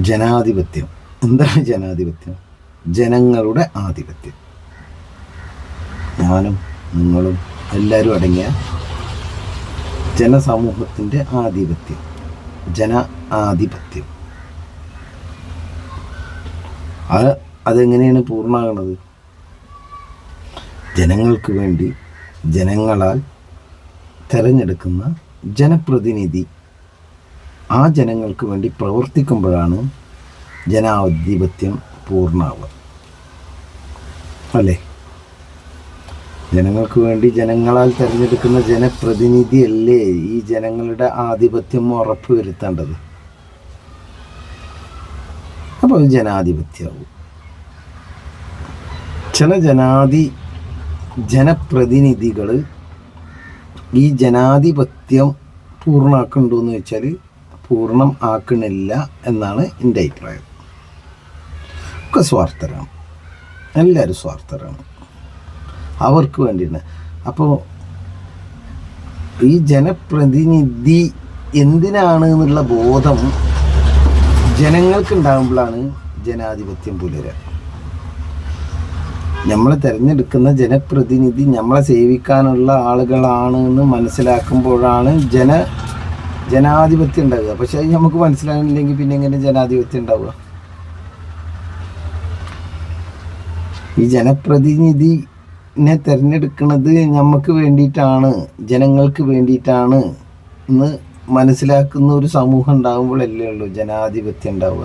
ജനാധിപത്യം. എന്താണ് ജനാധിപത്യം? ജനങ്ങളുടെ ആധിപത്യം. ഞാനും നിങ്ങളും എല്ലാവരും അടങ്ങിയ ജനസമൂഹത്തിൻ്റെ ആധിപത്യം, ആധിപത്യം. അതെങ്ങനെയാണ് പൂർണ്ണമാകുന്നത്? ജനങ്ങൾക്ക് വേണ്ടി ജനങ്ങളാൽ തിരഞ്ഞെടുക്കുന്ന ജനപ്രതിനിധി ആ ജനങ്ങൾക്ക് വേണ്ടി പ്രവർത്തിക്കുമ്പോഴാണ് ജനാധിപത്യം പൂർണ്ണമാവുക. അല്ലേ? ജനങ്ങൾക്ക് വേണ്ടി ജനങ്ങളാൽ തിരഞ്ഞെടുക്കുന്ന ജനപ്രതിനിധിയല്ലേ ഈ ജനങ്ങളുടെ ആധിപത്യം ഉറപ്പ് വരുത്തേണ്ടത്. അപ്പോൾ ജനാധിപത്യമാവും. ചില ജനപ്രതിനിധികൾ ഈ ജനാധിപത്യം പൂർണ്ണമാക്കുന്നുണ്ടോ എന്ന് വെച്ചാൽ പൂർണ്ണം ആക്കണില്ല എന്നാണ് എൻ്റെ അഭിപ്രായം. ഒക്കെ സ്വാർത്ഥരാണ്, എല്ലാവരും സ്വാർത്ഥരാണ്, അവർക്ക് വേണ്ടിയാണ്. അപ്പോൾ ഈ ജനപ്രതിനിധി എന്തിനാണ് എന്നുള്ള ബോധം ജനങ്ങൾക്കുണ്ടാകുമ്പോഴാണ് ജനാധിപത്യം പുലരുക. നമ്മൾ തിരഞ്ഞെടുക്കുന്ന ജനപ്രതിനിധി നമ്മളെ സേവിക്കാനുള്ള ആളുകളാണ് എന്ന് മനസ്സിലാക്കുമ്പോഴാണ് ജനാധിപത്യം ഉണ്ടാവുക. പക്ഷെ അത് നമുക്ക് മനസ്സിലാകുന്നില്ലെങ്കിൽ പിന്നെ എങ്ങനെ ജനാധിപത്യം ഉണ്ടാവുക? ഈ ജനപ്രതിനിധിനെ തിരഞ്ഞെടുക്കുന്നത് നമുക്ക് വേണ്ടിയിട്ടാണ്, ജനങ്ങൾക്ക് വേണ്ടിയിട്ടാണ് എന്ന് മനസ്സിലാക്കുന്ന ഒരു സമൂഹം ഉണ്ടാകുമ്പോഴല്ലേ ഉള്ളൂ ജനാധിപത്യം ഉണ്ടാവുക.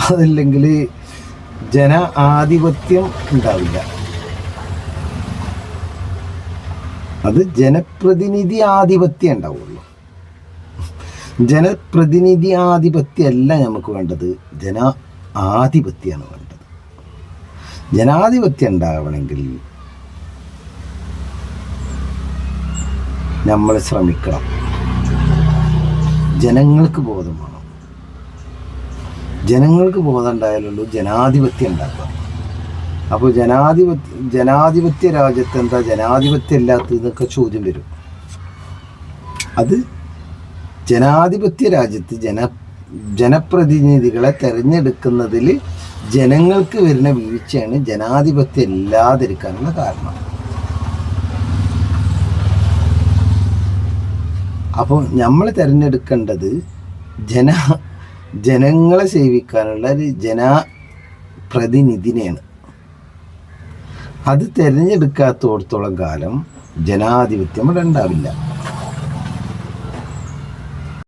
അതല്ലെങ്കിൽ ആധിപത്യം ഉണ്ടാവില്ല. അത് ജനപ്രതിനിധി ആധിപത്യം ഉണ്ടാവുള്ളൂ. ജനപ്രതിനിധി ആധിപത്യമല്ല നമുക്ക് വേണ്ടത്, ആധിപത്യമാണ് വേണ്ടത്. ജനാധിപത്യം ഉണ്ടാവണമെങ്കിൽ നമ്മൾ ശ്രമിക്കണം. ജനങ്ങൾക്ക് ബോധം വേണം. ജനങ്ങൾക്ക് ബോധം ഉണ്ടായാലുള്ളൂ ജനാധിപത്യം ഉണ്ടാക്കുക. അപ്പോൾ ജനാധിപത്യ രാജ്യത്ത് എന്താ ജനാധിപത്യം ഇല്ലാത്തതെന്നൊക്കെ ചോദ്യം വരും. അത് ജനാധിപത്യ രാജ്യത്ത് ജനപ്രതിനിധികളെ തിരഞ്ഞെടുക്കുന്നതിൽ ജനങ്ങൾക്ക് വരുന്ന വീഴ്ചയാണ് ജനാധിപത്യം ഇല്ലാതിരിക്കാനുള്ള കാരണം. അപ്പോൾ നമ്മൾ തിരഞ്ഞെടുക്കേണ്ടത് ജനങ്ങളെ സേവിക്കാനുള്ള ഒരു ജനപ്രതിനിധിനെയാണ്. അത് തിരഞ്ഞെടുക്കാത്തോടത്തോളം കാലം ജനാധിപത്യം ഇവിടെ ഉണ്ടാവില്ല.